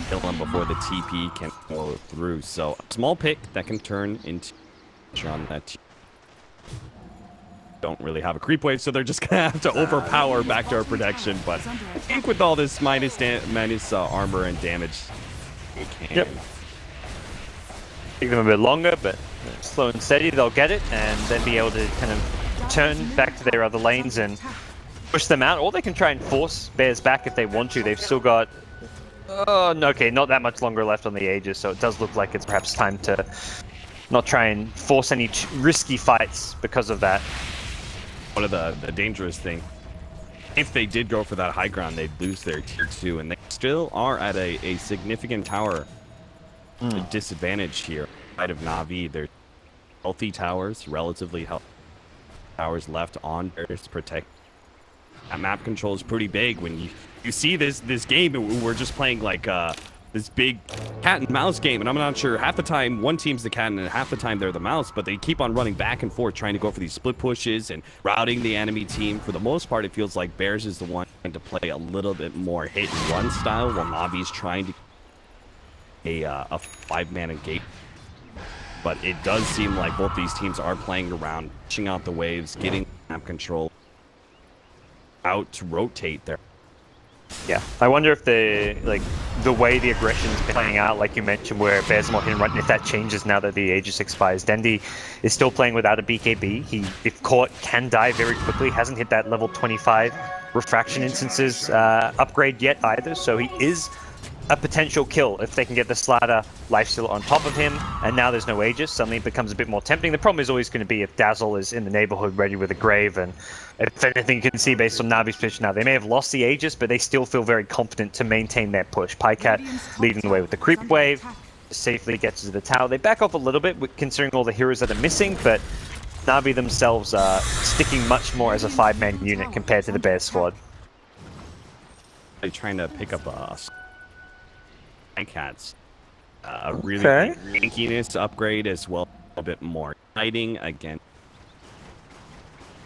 Kill him before the TP can follow through. So, a small pick that can turn into on that team. Don't really have a creep wave, so they're just going to have to overpower backdoor protection. But I think with all this minus armor and damage, they can. Yep. Take them a bit longer, but slow and steady, they'll get it, and then be able to kind of turn back to their other lanes and push them out. Or they can try and force Bears back if they want to. They've still got, okay, not that much longer left on the Aegis, so it does look like it's perhaps time to not try and force any risky fights because of that. One of the dangerous things, if they did go for that high ground, they'd lose their tier 2, and they still are at a significant tower disadvantage here. Side of Na'Vi, there's healthy towers, relatively healthy towers left on Bears protect. That map control is pretty big. When you see this game, we're just playing like this big cat and mouse game, and I'm not sure, half the time one team's the cat and half the time they're the mouse, but they keep on running back and forth trying to go for these split pushes and routing the enemy team. For the most part, it feels like Bears is the one trying to play a little bit more hit and run style, while Na'Vi's trying to a 5-man engage. But it does seem like both these teams are playing around, pushing out the waves, getting map control out to rotate there. Yeah, I wonder if the way the aggression's playing out, like you mentioned, where Bears are more hit and run, if that changes now that the Aegis expires. Dendi is still playing without a BKB. He, if caught, can die very quickly. Hasn't hit that level 25 refraction instances upgrade yet either, so he is a potential kill if they can get the Slider lifesteal on top of him, and now there's no Aegis. Suddenly it becomes a bit more tempting. The problem is always going to be if Dazzle is in the neighborhood ready with a Grave, and if anything you can see based on Na'Vi's position now, they may have lost the Aegis, but they still feel very confident to maintain their push. Pycat leading the way with the creep wave, safely gets to the tower. They back off a little bit considering all the heroes that are missing, but Na'Vi themselves are sticking much more as a 5-man unit compared to the Bears squad. They're trying to pick up Cats, a really big tankiness upgrade as well, a bit more fighting against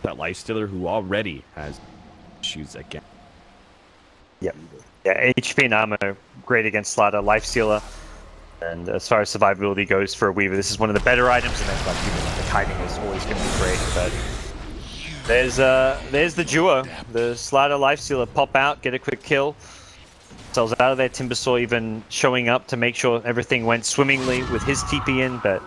that lifestealer who already has issues again. Yep. Yeah, HP and armor great against Slider, lifestealer, and as far as survivability goes for a Weaver, this is one of the better items, and then like hiding is always going to be great. But there's the duo, the Slider lifestealer pop out, get a quick kill. Themselves out of there. Timbersaw even showing up to make sure everything went swimmingly with his TP in, but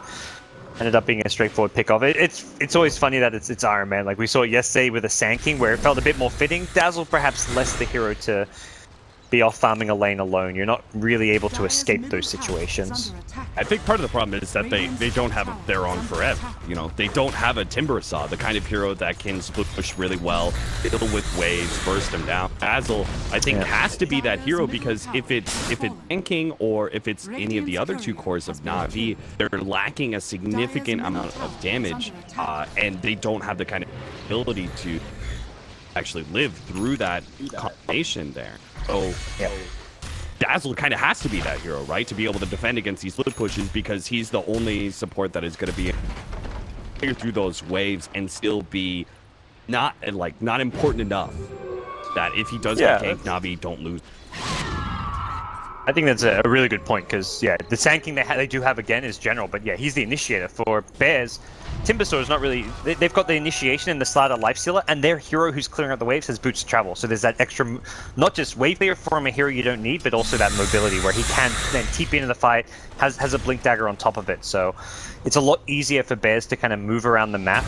ended up being a straightforward pick off. It's always funny that it's Iron Man. Like we saw it yesterday with the Sand King, where it felt a bit more fitting. Dazzle perhaps less the hero to be off farming a lane alone. You're not really able to escape those situations. I think part of the problem is that they don't have their own forever. You know, they don't have a Timbersaw, the kind of hero that can split push really well, deal with waves, burst them down. Dazzle, I think, has to be that hero, because if it's tanking or if it's any of the other two cores of Na'Vi, they're lacking a significant amount of damage, and they don't have the kind of ability to actually live through that combination there. So Dazzle kind of has to be that hero, right, to be able to defend against these split pushes, because he's the only support that is going to be through those waves and still be not important enough that if he does get tanked, Na'Vi don't lose. I think that's a really good point, because the Sand King they do have again is General, but he's the initiator. For Bears, Timbersaw is not really. They've got the initiation and the Slider lifestealer, and their hero who's clearing out the waves has boots to travel. So there's that extra, not just wave clear from a hero you don't need, but also that mobility where he can then TP into the fight, has a blink dagger on top of it. So it's a lot easier for Bears to kind of move around the map,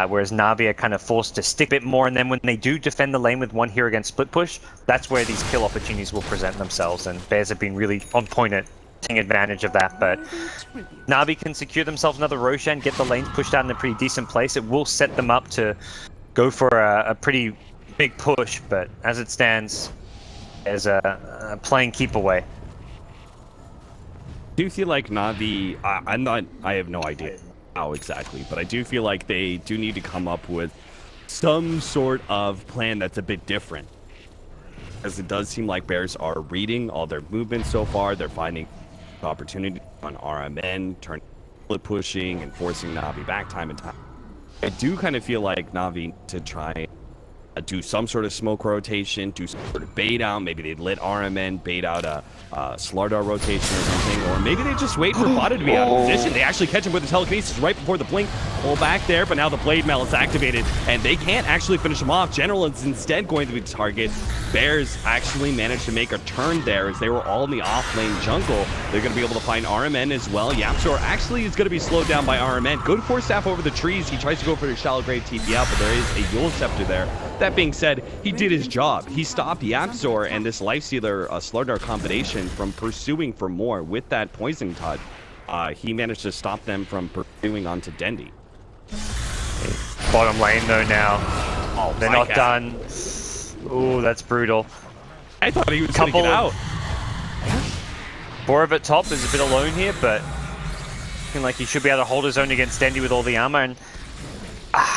whereas Na'Vi are kind of forced to stick a bit more. And then when they do defend the lane with one hero against split push, that's where these kill opportunities will present themselves. And Bears have been really on point at taking advantage of that. But Na'Vi can secure themselves another Roshan, get the lanes pushed out in a pretty decent place. It will set them up to go for a pretty big push. But as it stands, there's a playing keep away. I do feel like Na'Vi, I have no idea how exactly, but I do feel like they do need to come up with some sort of plan that's a bit different. Because it does seem like Bears are reading all their movements so far. They're finding opportunity on RMN, turn split pushing and forcing Na'Vi back time and time. I do kind of feel like Na'Vi to try do some sort of smoke rotation, do some sort of bait out. Maybe they'd let RMN bait out a Slardar rotation or something, or maybe they just wait for Bada to be out of position. They actually catch him with the telekinesis right before the blink, pull back there, but now the blade mail is activated, and they can't actually finish him off. General is instead going to be the target. Bears actually managed to make a turn there as they were all in the off-lane jungle. They're going to be able to find RMN as well. YapzOr actually is going to be slowed down by RMN. Good Force Staff over the trees. He tries to go for the shallow grave TP out, but there is a Yule Scepter there. That being said, he did his job. He stopped YapzOr and this Lifestealer Slardar combination from pursuing for more with that Poison Touch. He managed to stop them from pursuing onto Dendi. Bottom lane though now. Oh, they're not done. Ooh, that's brutal. I thought he was going to get out. Borav at top is a bit alone here, but looking like he should be able to hold his own against Dendi with all the armor. And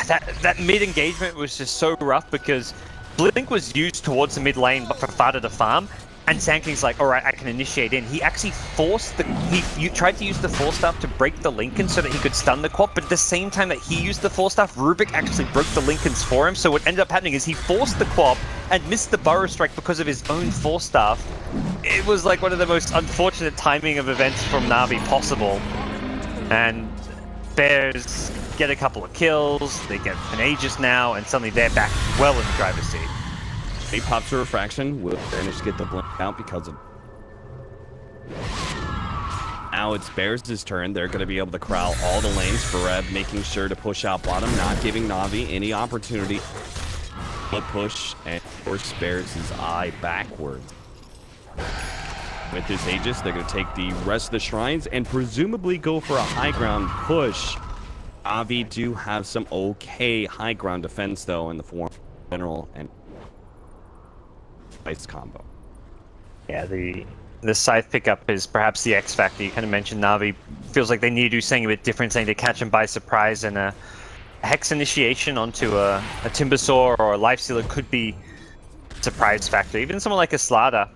that mid engagement was just so rough because Blink was used towards the mid lane but for Fada to farm, and Sandking's like, alright, I can initiate in. He actually forced he tried to use the Force Staff to break the Lincoln so that he could stun the Quap, but at the same time that he used the Force Staff, Rubik actually broke the Lincolns for him. So what ended up happening is he forced the Quap and missed the Burrow Strike because of his own Force Staff. It was like one of the most unfortunate timing of events from Na'Vi possible. And Bears get a couple of kills, they get an Aegis now, and suddenly they're back well in the driver's seat. He pops a refraction, will manage to get the blink out because of... Now it's Bears' turn. They're going to be able to corral all the lanes for Rev, making sure to push out bottom, not giving Na'Vi any opportunity. Flip push and force Bears' eye backwards. With this Aegis, they're going to take the rest of the shrines and presumably go for a high ground push. Na'Vi do have some okay high ground defense though in the form of General and Ice combo. Yeah, the scythe pickup is perhaps the X factor. You kind of mentioned Na'Vi feels like they need to do something a bit different, saying to catch him by surprise, and a Hex initiation onto a Timbersaw or a Lifestealer could be surprise factor. Even someone like a Slardar.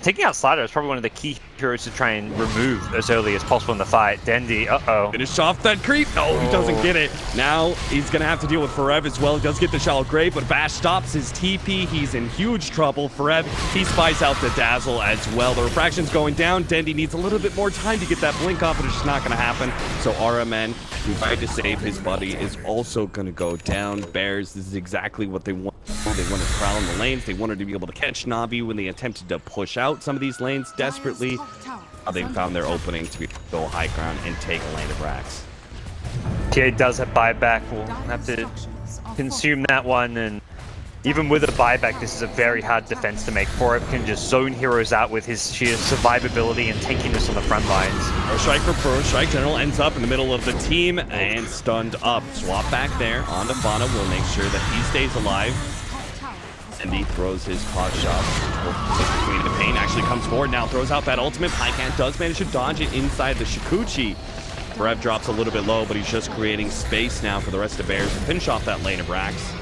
Taking out Slardar is probably one of the key heroes to try and remove as early as possible in the fight. Dendi, Finish off that creep. No, he doesn't get it. Now he's going to have to deal with Forev as well. He does get the shallow grave, but Bash stops his TP. He's in huge trouble. Forev, he spies out the Dazzle as well. The refraction's going down. Dendi needs a little bit more time to get that blink off, but it's just not going to happen. So RMN, who tried to save his buddy, is also going to go down. Bears, this is exactly what they want. They want to corral in the lanes. They wanted to be able to catch Na'Vi when they attempted to push out some of these lanes desperately. They found their opening to go high ground and take a lane of racks. TA does have buyback. We'll have to consume that one, and even with a buyback, this is a very hard defense to make. Forev can just zone heroes out with his sheer survivability and tankiness on the front lines. Pro Strike for Pro Strike. General ends up in the middle of the team and stunned up. Swap back there onto Fana. We'll make sure that he stays alive. And he throws his pot shot between the pain. Actually comes forward now, throws out that ultimate. Pycat does manage to dodge it inside the Shikuchi. Rev drops a little bit low, but he's just creating space now for the rest of Bears to finish off that lane of racks.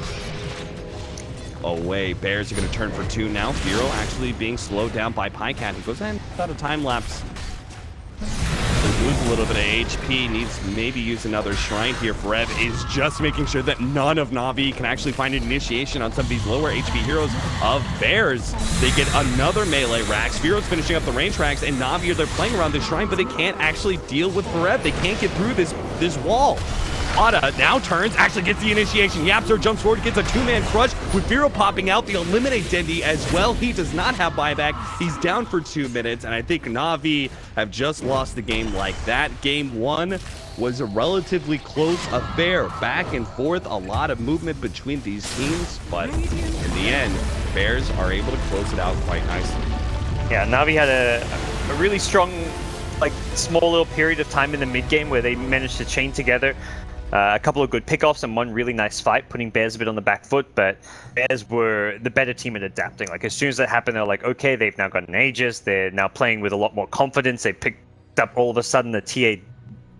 Away, Bears are going to turn for two now. Firo actually being slowed down by Pycat. He goes in without a time lapse. Lose a little bit of HP, needs maybe use another shrine here. Rev is just making sure that none of Na'Vi can actually find an initiation on some of these lower HP heroes of Bears. They get another melee rack. Spiro's finishing up the range racks, and Na'Vi they're playing around this shrine, but they can't actually deal with Rev. They can't get through this wall. Ada now turns, actually gets the initiation. YapzOr jumps forward, gets a two-man crush with Vero popping out. They eliminate Dendi as well. He does not have buyback. He's down for 2 minutes, and I think Na'Vi have just lost the game like that. Game one was a relatively close affair. Back and forth, a lot of movement between these teams, but in the end, Bears are able to close it out quite nicely. Yeah, Na'Vi had a really strong, like, small little period of time in the mid-game where they managed to chain together a couple of good pickoffs and one really nice fight, putting Bears a bit on the back foot, but Bears were the better team at adapting. Like, as soon as that happened, they're like, okay, they've now got an Aegis, they're now playing with a lot more confidence, they picked up all of a sudden the TA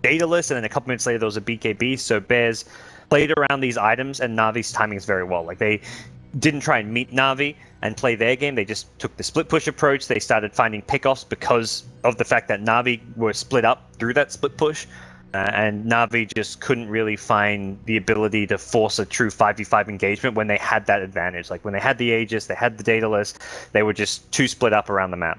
data list, and then a couple minutes later there was a BKB, so Bears played around these items, and Na'Vi's timing is very well. Like, they didn't try and meet Na'Vi and play their game. They just took the split push approach. They started finding pickoffs because of the fact that Na'Vi were split up through that split push. And Na'Vi just couldn't really find the ability to force a true 5v5 engagement when they had that advantage. Like when they had the Aegis, they had the Daedalus, they were just too split up around the map.